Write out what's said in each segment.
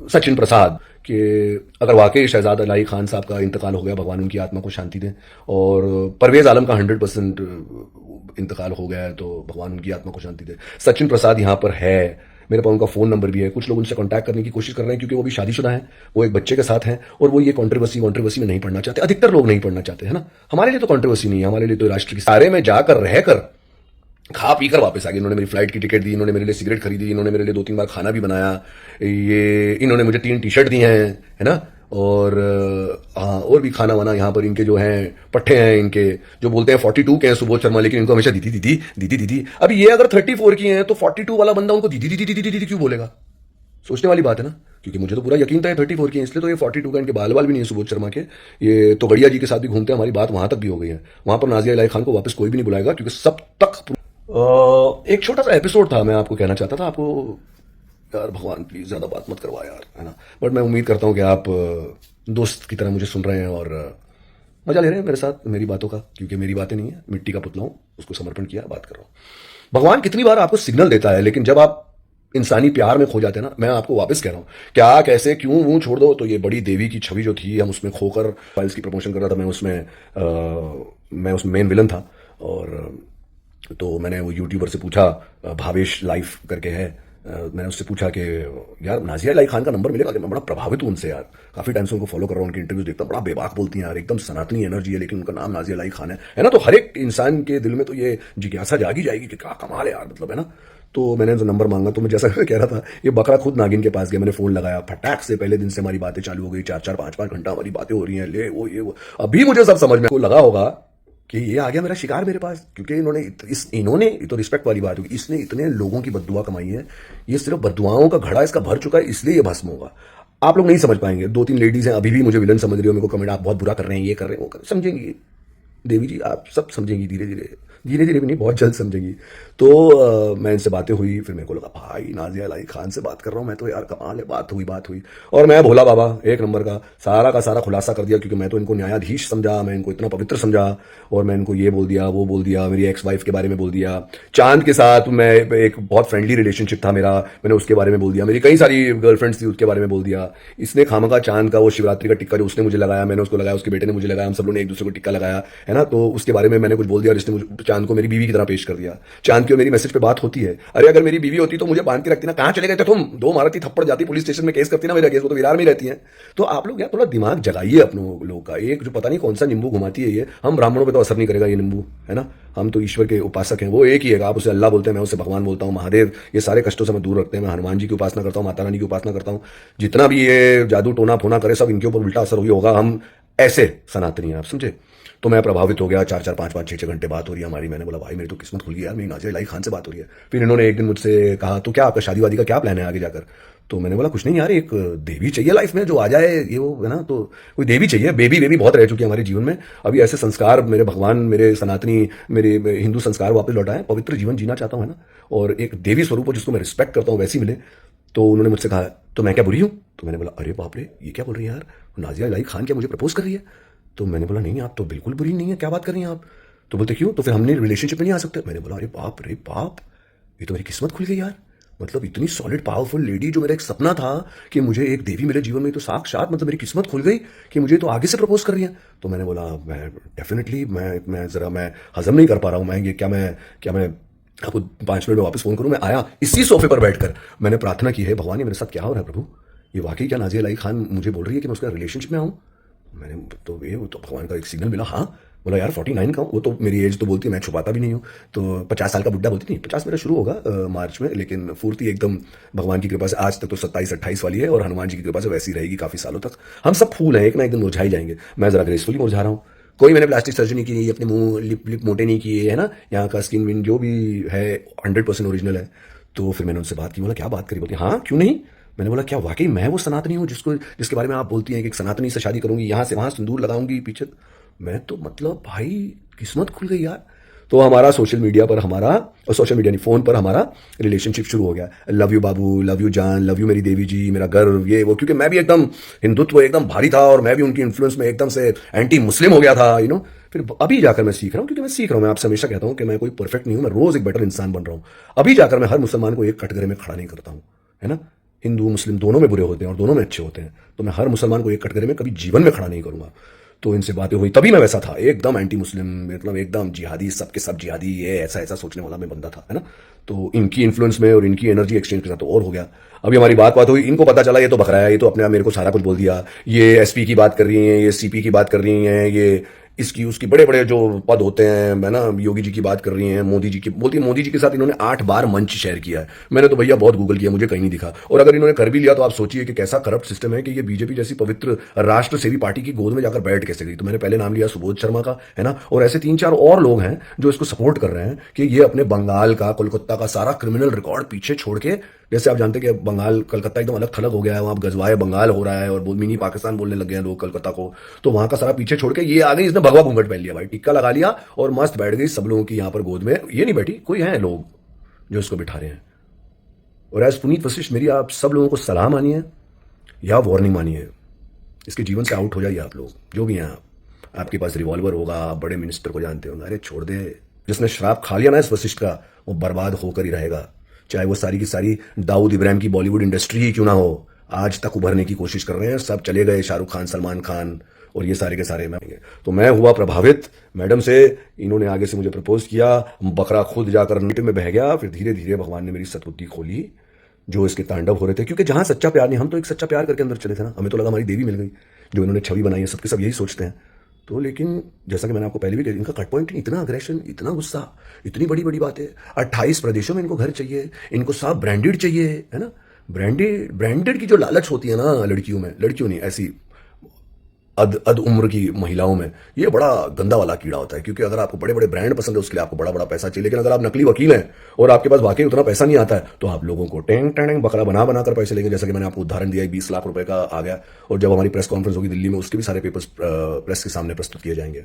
सचिन प्रसाद कि अगर वाकई शहजाद अलाई खान साहब का इंतकाल हो गया, भगवान उनकी आत्मा को शांति दें, और परवेज आलम का 100% इंतकाल हो गया है तो भगवान उनकी आत्मा को शांति दे। सचिन प्रसाद यहाँ पर है, मेरे पास उनका फोन नंबर भी है। कुछ लोग उनसे कांटेक्ट करने की कोशिश कर रहे हैं क्योंकि वो भी शादीशुदा हैं, वो एक बच्चे के साथ हैं और वो ये कंट्रोवर्सी में नहीं पढ़ना चाहते। अधिकतर लोग नहीं पढ़ना चाहते, है ना। हमारे लिए तो कंट्रोवर्सी नहीं है, हमारे लिए तो राष्ट्र के सारे में जाकर रहकर खा पी कर वापस आ गए। इन्होंने मेरी फ्लाइट की टिकट दी, इन्होंने मेरे लिए सिगरेट खरीदी, इन्होंने मेरे लिए 2-3 बार खाना भी बनाया, ये इन्होंने मुझे 3 टी-शर्ट दी हैं, है ना। और हाँ, और भी खाना वाना यहाँ पर इनके जो हैं पट्टे हैं, इनके जो बोलते हैं 42 के हैं सुबोध शर्मा, लेकिन इनको हमेशा दीदी दीदी दीदी दीदी। अब ये अगर 34 की हैं तो 42 वाला बंदा उनको दीदी दीदी दीदी दीदी क्यों बोलेगा? सोचने वाली बात है ना, क्योंकि मुझे तो पूरा यकीन था ये 34 की है, इसलिए तो ये 42 का। इनके बाल भी नहीं है सुबोध शर्मा के, ये तो गड़िया जी के साथ भी घूमते हैं। हमारी बात वहां तक भी हो गई है, वहां पर नाजिया इलाही खान को वापस कोई भी नहीं बुलाएगा क्योंकि सब तक एक छोटा सा एपिसोड था, मैं आपको कहना चाहता था आपको, यार भगवान प्लीज ज्यादा बात मत करवा यार, है ना। बट मैं उम्मीद करता हूँ कि आप दोस्त की तरह मुझे सुन रहे हैं और मजा ले रहे हैं मेरे साथ मेरी बातों का, क्योंकि मेरी बातें नहीं है, मिट्टी का पुतला हूं, उसको समर्पण किया, बात कर रहा हूं। भगवान कितनी बार आपको सिग्नल देता है, लेकिन जब आप इंसानी प्यार में खो जाते हैं ना, मैं आपको वापस कह रहा हूं, क्या कैसे क्यों वो छोड़ दो। तो ये बड़ी देवी की छवि जो थी, हम उसमें खोकर फाइल्स की प्रमोशन कर रहा था, मैं उसमें मेन विलन था। और तो मैंने वो यूट्यूबर से पूछा, भावेश लाइफ करके है, मैंने उससे पूछा कि यार नाजिया इलाही खान का नंबर मिलेगा? कि मैं बड़ा प्रभावित हूँ उनसे यार, काफी टाइम से उनको फॉलो कर रहा हूँ, उनकी इंटरव्यूज देखता हूँ, बड़ा बेबाक बोलती हैं यार, एकदम सनातनी एनर्जी है, लेकिन उनका नाम नाजिया इलाही खान है ना। तो हर एक इंसान के दिल में तो ये जिज्ञासा जागी जाएगी कि क्या कमाल है यार, मतलब, है ना। तो मैंने जो नंबर मांगा, तो मैं जैसा कह रहा था, ये बकरा खुद नागिन के पास गया, मैंने फोन लगाया, फटाक से पहले दिन से हमारी बातें चालू हो गई, 4-4 5-5 घंटा हमारी बातें हो रही हैं, ले वो ये वो। अभी मुझे सब समझ में लगा होगा कि ये आ गया मेरा शिकार मेरे पास, क्योंकि इन्होंने तो रिस्पेक्ट वाली बात होगी, इसने इतने लोगों की बद्दुआ कमाई है, ये सिर्फ बद्दुआओं का घड़ा इसका भर चुका है, इसलिए ये भस्म होगा। आप लोग नहीं समझ पाएंगे, 2-3 लेडीज हैं अभी भी मुझे विलन समझ रही हो, मेरे को कमेंट आप बहुत बुरा कर रहे हैं, ये कर रहे हैं, वो कर, समझेंगी देवी जी, आप सब समझेंगी धीरे धीरे, धीरे धीरे भी नहीं, बहुत जल्द समझेंगी। तो मैं इनसे बातें हुई, फिर मेरे को लगा भाई नाजिया इलाही खान से बात कर रहा हूँ मैं, तो यार कमाल है, बात हुई। और मैं भोला बाबा एक नंबर का सारा खुलासा कर दिया, क्योंकि मैं तो इनको न्यायाधीश समझा, मैं इनको इतना पवित्र समझा, और मैं इनको ये बोल दिया, वो बोल दिया, मेरी एक्स वाइफ के बारे में बोल दिया, चांद के साथ मैं एक बहुत फ्रेंडली रिलेशनशिप था मेरा, मैंने उसके बारे में बोल दिया, मेरी कई सारी गर्लफ्रेंड्स थी उसके बारे में बोल दिया। इसने खामखा चांद का वो शिवरात्रि का टिक्का जो उसने मुझे लगाया, मैंने उसको लगाया, उसके बेटे ने मुझे लगाया, हम सब लोगों ने एक दूसरे को टिक्का लगाया, है ना। तो उसके बारे में मैंने कुछ बोल दिया और इसने मुझे चांद को मेरी बीवी की तरह पेश कर दिया। चांद की और मेरी मैसेज पे बात होती है, अरे अगर मेरी बीवी होती तो मुझे बांध के रखती ना, कहां चले गए थे तुम, 2 मारती, थप्पड़ जाती, पुलिस स्टेशन में केस करती ना, मेरा केस, वो तो विरार में रहती है। तो आप लोग यार थोड़ा दिमाग जगाइए अपनों लोगों का, एक जो पता नहीं कौन सा नींबू घुमाती है ये, हम ब्राह्मणों पे तो असर नहीं करेगा ये नींबू, है ना। हम तो ईश्वर के उपासक हैं, वो एक ही है, आप उसे अल्लाह बोलते हैं, मैं उसे भगवान बोलता हूँ, महादेव, ये सारे कष्टों से मैं दूर रखते हैं। मैं हनुमान जी की उपासना करता हूँ, माता रानी की उपासना करता हूँ, जितना भी ये जादू टोना फोना करे सब इनके ऊपर उल्टा असर हुई होगा, हम ऐसे सनातनी हैं, आप समझे। तो मैं प्रभावित हो गया, 4-4 5-5 6-6 घंटे बात हो रही है हमारी, मैंने बोला भाई मेरी तो किस्मत खुल गई यार, मेरी नाजिया इलाही खान से बात हो रही है। फिर इन्होंने एक दिन मुझसे कहा, तो क्या आपका शादी वादी का क्या प्लान है आगे जाकर? तो मैंने बोला कुछ नहीं यार, एक देवी चाहिए लाइफ में जो आ जाए, ये वो, है ना। तो कोई देवी चाहिए, बेबी बहुत रह चुकी है हमारे जीवन में, अभी ऐसे संस्कार मेरे भगवान, मेरे सनातनी, मेरे हिंदू संस्कार वापस लौटाए, पवित्र जीवन जीना चाहता हूँ, है ना। और एक देवी स्वरूप जिसको मैं रिस्पेक्ट करता हूँ वैसी मिले। तो उन्होंने मुझसे कहा, तो मैं क्या बुरी हूँ? तो मैंने बोला अरे बाप रे, ये क्या बोल रही है यार, नाजिया इलाही खान क्या मुझे प्रपोज कर रही है? तो मैंने बोला नहीं, आप तो बिल्कुल बुरी नहीं है, क्या बात कर रही हैं आप? तो बोलते क्यों, तो फिर हमने रिलेशनशिप में नहीं आ सकते? मैंने बोला अरे बाप रे बाप, ये तो मेरी किस्मत खुल गई यार, मतलब इतनी सॉलिड पावरफुल लेडी जो मेरा एक सपना था कि मुझे एक देवी मिले जीवन में, तो साक्षात मतलब मेरी किस्मत खुल गई कि मुझे तो आगे से प्रपोज कर रही है। तो मैंने बोला मैं डेफिनेटली, मैं हजम नहीं कर पा रहा हूँ, मैं ये क्या मैं आपको 5 मिनट में वापस फोन करूँ? मैं आया इसी सोफे पर बैठकर मैंने प्रार्थना की है, भगवान ये मेरे साथ क्या हो रहा है प्रभु, ये वाकई क्या नाजिया इलाही खान मुझे बोल रही है कि मैं उसका रिलेशनशिप में आऊँ? मैंने तो ये वो तो भगवान का एक सिग्नल मिला। हाँ, बोला यार 49 का हूँ, वो तो मेरी एज तो बोलती है, मैं छुपाता भी नहीं हूँ, तो 50 साल का बुड्ढा बोलती नहीं, 50 मेरा शुरू होगा मार्च में, लेकिन फूर्ति एकदम भगवान की कृपा से आज तक तो 27-28 वाली है, और हनुमान जी की कृपा से वैसी रहेगी काफी सालों तक। हम सब फूल हैं, एक ना एक दिन मुरझाई जाएंगे, मैं जरा ग्रेसफुली मुरझा रहा हूँ। कोई मैंने प्लास्टिक सर्जरी की नहीं, अपने मुंह लिप मोटे नहीं किए, है ना, यहाँ का स्किन विन जो भी है 100% ओरिजिनल है। तो फिर मैंने उनसे बात की, बोला क्या बात करी? बोलती हाँ क्यों नहीं। मैंने बोला क्या वाकई मैं वो सनातनी हूँ जिसके बारे में आप बोलती हैं कि एक सनातनी से शादी करूंगी, यहाँ से वहां सिंदूर लगाऊंगी पीछे? मैं तो मतलब भाई किस्मत खुल गई यार। तो हमारा सोशल मीडिया पर और सोशल मीडिया नहीं, फोन पर हमारा रिलेशनशिप शुरू हो गया। Love you Babu, love you जान, लव यू मेरी देवी जी, मेरा गर्व, ये वो, क्योंकि मैं भी एकदम हिंदुत्व एकदम भारी था और मैं भी उनकी इन्फ्लुएंस में एकदम से एंटी मुस्लिम हो गया था, फिर अभी जाकर मैं सीख रहा हूँ, क्योंकि मैं सीख रहा हूँ, मैं आपसे हमेशा कहता हूँ कि मैं कोई परफेक्ट नहीं हूँ, मैं रोज एक बेटर इंसान बन रहा हूँ। अभी जाकर मैं हर मुसलमान को एक कटघरे में खड़ा नहीं करता हूँ, है ना। हिंदू मुस्लिम दोनों में बुरे होते हैं और दोनों में अच्छे होते हैं, तो मैं हर मुसलमान को एक कटघरे में कभी जीवन में खड़ा नहीं करूंगा। तो इनसे बातें हुई, तभी मैं वैसा था, एकदम एंटी मुस्लिम, मतलब एकदम जिहादी, सबके सब जिहादी, ये ऐसा ऐसा सोचने वाला मैं बंदा था, है ना। तो इनकी इन्फ्लुएंस में और इनकी एनर्जी एक्सचेंज के साथ तो और हो गया। अभी हमारी बात हुई, इनको पता चला ये तो बकरा है, ये तो अपने आप मेरे को सारा कुछ बोल दिया, ये एसपी की बात कर रही हैं, ये सीपी की बात कर रही हैं, ये इसकी उसकी बड़े बड़े जो पद होते हैं, है ना, योगी जी की बात कर रही हैं, मोदी जी की बोलती है। मोदी जी के साथ इन्होंने 8 बार मंच शेयर किया है। मैंने तो भैया बहुत गूगल किया, मुझे कहीं नहीं दिखा। और अगर इन्होंने कर भी लिया तो आप सोचिए कि कैसा करप्ट सिस्टम है कि ये बीजेपी जैसी पवित्र राष्ट्र सेवी पार्टी की गोद में जाकर बैठ कैसे गई। तो मैंने पहले नाम लिया सुबोध शर्मा का, है ना, और ऐसे 3-4 और लोग हैं जो इसको सपोर्ट कर रहे हैं कि ये अपने बंगाल का, कोलकाता का सारा क्रिमिनल रिकॉर्ड पीछे छोड़ के, जैसे आप जानते हैं कि बंगाल कलकत्ता एकदम अलग थलग हो गया है, वहां गजवाए बंगाल हो रहा है और मिनी पाकिस्तान बोलने लग गए हैं लोग कलकत्ता को, तो वहां का सारा पीछे छोड़ के ये आ गई, इसने भगवा घूंघट पहन लिया भाई, टिक्का लगा लिया और मस्त बैठ गई सब लोगों की यहाँ पर गोद में। ये नहीं बैठी, कोई है लोग जो इसको बिठा रहे हैं। और एज पुनीत वशिष्ठ मेरी आप सब लोगों को सलाह मानिए या वार्निंग मानिए, इसके जीवन से आउट हो जाइए आप लोग, जो भी हैं आप। आपके पास रिवॉल्वर होगा, आप बड़े मिनिस्टर को जानते होंगे, अरे छोड़ दे, जिसने श्राप खा लिया ना इस वशिष्ठ का, वो बर्बाद होकर ही रहेगा, चाहे वो सारी की सारी दाऊद इब्राहिम की बॉलीवुड इंडस्ट्री ही क्यों ना हो। आज तक उभरने की कोशिश कर रहे हैं, सब चले गए, शाहरुख खान, सलमान खान और ये सारे के सारे। तो मैं हुआ प्रभावित मैडम से, इन्होंने आगे से मुझे प्रपोज किया, बकरा खुद जाकर मीटिंग में बह गया। फिर धीरे धीरे भगवान ने मेरी सतबुद्धि खोली, जो इसके तांडव हो रहे थे, क्योंकि जहां सच्चा प्यार नहीं, हम तो एक सच्चा प्यार करके अंदर चले थे ना, हमें तो लगा हमारी देवी मिल गई, जो इन्होंने छवि बनाई है, सबके सब यही सोचते हैं। तो लेकिन जैसा कि मैंने आपको पहले भी कहा, इनका कट पॉइंट इतना अग्रेशन, इतना गुस्सा, इतनी बड़ी बड़ी बातें। 28 प्रदेशों में इनको घर चाहिए, इनको सब ब्रांडेड चाहिए, है ना। ब्रांडेड की जो लालच होती है ना लड़कियों में, लड़कियों नहीं, ऐसी अद उम्र की महिलाओं में, ये बड़ा गंदा वाला कीड़ा होता है। क्योंकि अगर आपको बड़े बड़े ब्रांड पसंद है, उसके लिए आपको बड़ा बड़ा पैसा चाहिए। लेकिन अगर आप नकली वकील हैं और आपके पास वाकई उतना पैसा नहीं आता है, तो आप लोगों को टेंग टेंग बकरा बना कर पैसे लेंगे। जैसा कि मैंने आपको उदाहरण दिया, 20 लाख रुपए का आ गया, और जब हमारी प्रेस कॉन्फ्रेंस होगी दिल्ली में, उसके भी सारे पेपर्स प्रेस के सामने प्रस्तुत किए जाएंगे।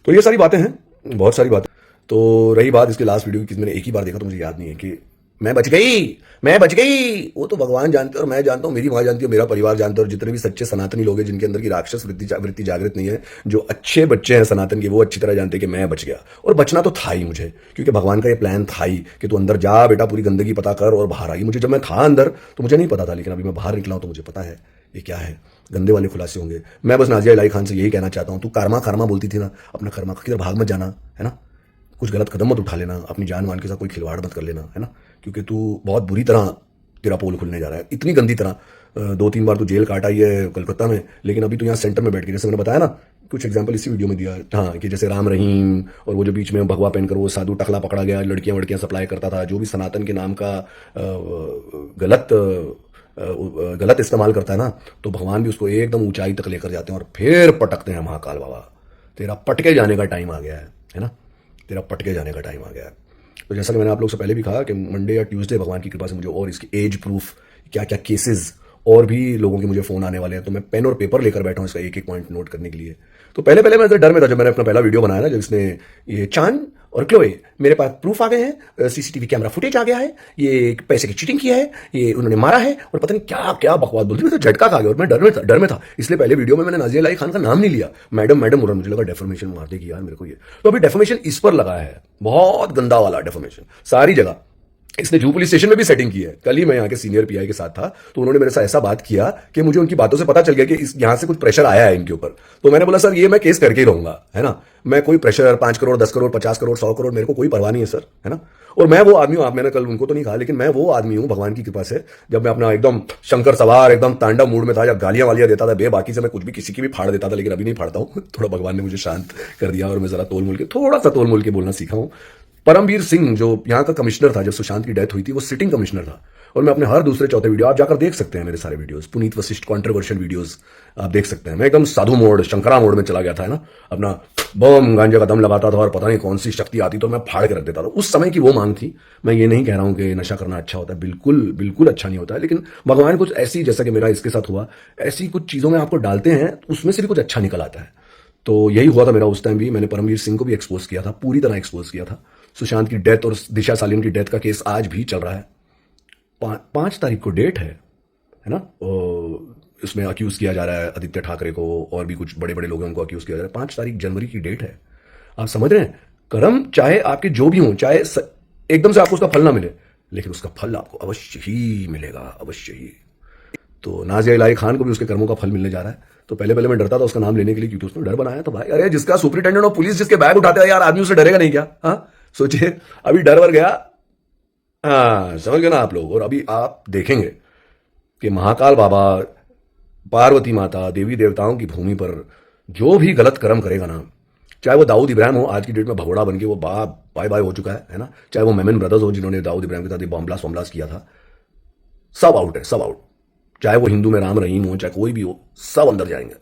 तो ये सारी बातें हैं, बहुत सारी बातें। तो रही बात इसके लास्ट वीडियो की, मैंने एक ही बार देखा तो मुझे याद नहीं है कि मैं बच गई। वो तो भगवान जानते हैं और मैं जानता हूं, मेरी मां जानती है, मेरा परिवार जानता है, और जितने भी सच्चे सनातनी लोग हैं जिनके अंदर की राक्षस वृत्ति जागृत नहीं है, जो अच्छे बच्चे हैं सनातन के, वो अच्छी तरह जानते हैं कि मैं बच गया। और बचना तो था ही मुझे, क्योंकि भगवान का ये प्लान था ही कि तू अंदर जा बेटा, पूरी गंदगी पता कर और बाहर आई। मुझे जब मैं था अंदर तो मुझे नहीं पता था, लेकिन अभी मैं बाहर निकला हूं तो मुझे पता है ये क्या है। गंदे वाले खुलासे होंगे। मैं बस नाजिया इलाही खान से यही कहना चाहता हूं, तू कर्मा बोलती थी ना, अपना कर्मा किधर भाग मत जाना, है ना। कुछ गलत कदम मत उठा लेना, अपनी जान मान के साथ कोई खिलवाड़ मत कर लेना, है ना, क्योंकि तू बहुत बुरी तरह, तेरा पोल खुलने जा रहा है, इतनी गंदी तरह। 2-3 बार तो जेल काट आई है कलकत्ता में, लेकिन अभी तो यहाँ सेंटर में बैठ के, जैसे मैंने बताया ना, कुछ एग्जांपल इसी वीडियो में दिया, हाँ, कि जैसे राम रहीम, और वो जो बीच में भगवा पहनकर वो साधु टकला पकड़ा गया, लड़कियां सप्लाई करता था, जो भी सनातन के नाम का गलत इस्तेमाल करता है ना, तो भगवान भी उसको एकदम ऊंचाई तक लेकर जाते हैं और फिर पटकते हैं। महाकाल बाबा, तेरा पटके जाने का टाइम आ गया है ना, तेरा पटके जाने का टाइम आ गया है। तो जैसा कि मैंने आप लोग से पहले भी कहा कि मंडे या ट्यूसडे भगवान की कृपा से मुझे और इसकी एज प्रूफ क्या क्या केसेस और भी लोगों के मुझे फोन आने वाले हैं, तो मैं पेन और पेपर लेकर बैठा हूं इसका एक एक पॉइंट नोट करने के लिए। तो पहले मैं डर में था, जब मैंने अपना पहला वीडियो बनाया ना, जब इसने ये चांद और क्लोए, मेरे पास प्रूफ आ गए हैं, सीसीटीवी कैमरा फुटेज आ गया है, ये पैसे की चीटिंग किया है, ये उन्होंने मारा है, और पता नहीं क्या क्या बकवास बोलती है। तो झटका खा गया और मैं डर में था, इसलिए पहले वीडियो में मैंने नाजिया इलाही खान का नाम नहीं लिया। मैडम बोल रहा, मुझे लगा डेफर्मेशन मार देगी यार मेरे को ये। तो अभी डेफर्मेशन इस पर लगा है, बहुत गंदा वाला डेफर्मेशन सारी जगह। इसने जू पुलिस स्टेशन में भी सेटिंग की है। कल ही मैं यहाँ के सीनियर पीआई के साथ था, तो उन्होंने मेरे साथ ऐसा बात किया कि मुझे उनकी बातों से पता चल गया कि यहाँ से कुछ प्रेशर आया है इनके ऊपर। तो मैंने बोला सर ये मैं केस करके ही रहूंगा, है ना, मैं कोई प्रेशर 5 करोड़ 10 करोड़ 50 करोड़ 100 करोड़ मेरे को कोई परवाह नहीं है सर, है ना। और मैं वो आदमी हूँ, आप, मैंने कल उनको तो नहीं कहा, लेकिन मैं वो आदमी हूँ भगवान की कृपा से, जब मैं अपना एकदम शंकर सवार एकदम तांडव मूड में था, जब गालियां वालियां देता था बाकी से मैं कुछ भी किसी की भी फाड़ देता था, लेकिन अभी नहीं फाड़ता हूँ। थोड़ा भगवान ने मुझे शांत कर दिया और मैं जरा थोड़ा सा तोल मोल के बोलना सीखा हूँ। परमवीर सिंह जो यहाँ का कमिश्नर था, जब सुशांत की डेथ हुई थी, वो सिटिंग कमिश्नर था, और मैं अपने हर दूसरे चौथे वीडियो, आप जाकर देख सकते हैं मेरे सारे videos, Puneet Vashishtha controversial videos आप देख सकते हैं। मैं एकदम साधु मोड, शंकरा मोड में चला गया था, है ना, अपना बम गांजे का दम लगाता था और पता नहीं कौन सी शक्ति आती तो मैं फाड़ के रख देता था। उस समय की वो मांग थी। मैं ये नहीं कह रहा हूं कि नशा करना अच्छा होता है, बिल्कुल अच्छा नहीं होता है, लेकिन भगवान कुछ ऐसी, जैसा कि मेरा इसके साथ हुआ, ऐसी कुछ चीजों में आपको डालते हैं, उसमें से भी कुछ अच्छा निकल आता है। तो यही हुआ था मेरा उस टाइम भी। मैंने परमवीर सिंह को भी एक्सपोज किया था, पूरी तरह एक्सपोज किया था। सुशांत की डेथ और दिशा सालिन की डेथ का केस आज भी चल रहा है। 5 तारीख को डेट है ना, इसमें अक्यूज किया जा रहा है आदित्य ठाकरे को, और भी कुछ बड़े बड़े लोगों को अक्यूज किया जा रहा है। 5 तारीख जनवरी की डेट है। आप समझ रहे हैं, कर्म चाहे आपके जो भी हों, चाहे एकदम से आपको उसका फल ना मिले, लेकिन उसका फल आपको अवश्य ही मिलेगा, अवश्य ही। तो नाजिया इलाही खान को भी उसके कर्मों का फल मिलने जा रहा है। तो पहले पहले मैं डरता था उसका नाम लेने के लिए, क्योंकि उसने डर बनाया। तो भाई अरे जिसका सुपरिटेंडेंट ऑफ पुलिस जिसके बैग उठाते हैं यार, आदमी उससे डरेगा नहीं क्या? हाँ सोचिए, अभी डर वर गया। हाँ समझ गए ना आप लोग। और अभी आप देखेंगे कि महाकाल बाबा, पार्वती माता, देवी देवताओं की भूमि पर जो भी गलत कर्म करेगा ना, चाहे वो दाऊद इब्राहिम हो, आज की डेट में भगोड़ा बन के वो बाय बाय हो चुका है ना, चाहे वो मेमन ब्रदर्स हो जिन्होंने दाऊद इब्राहिम के साथ बॉम्ब ब्लास्ट किया था, सब आउट है, सब आउट। चाहे वो हिंदू में राम रहीम हो, चाहे कोई भी हो, सब अंदर जाएंगे।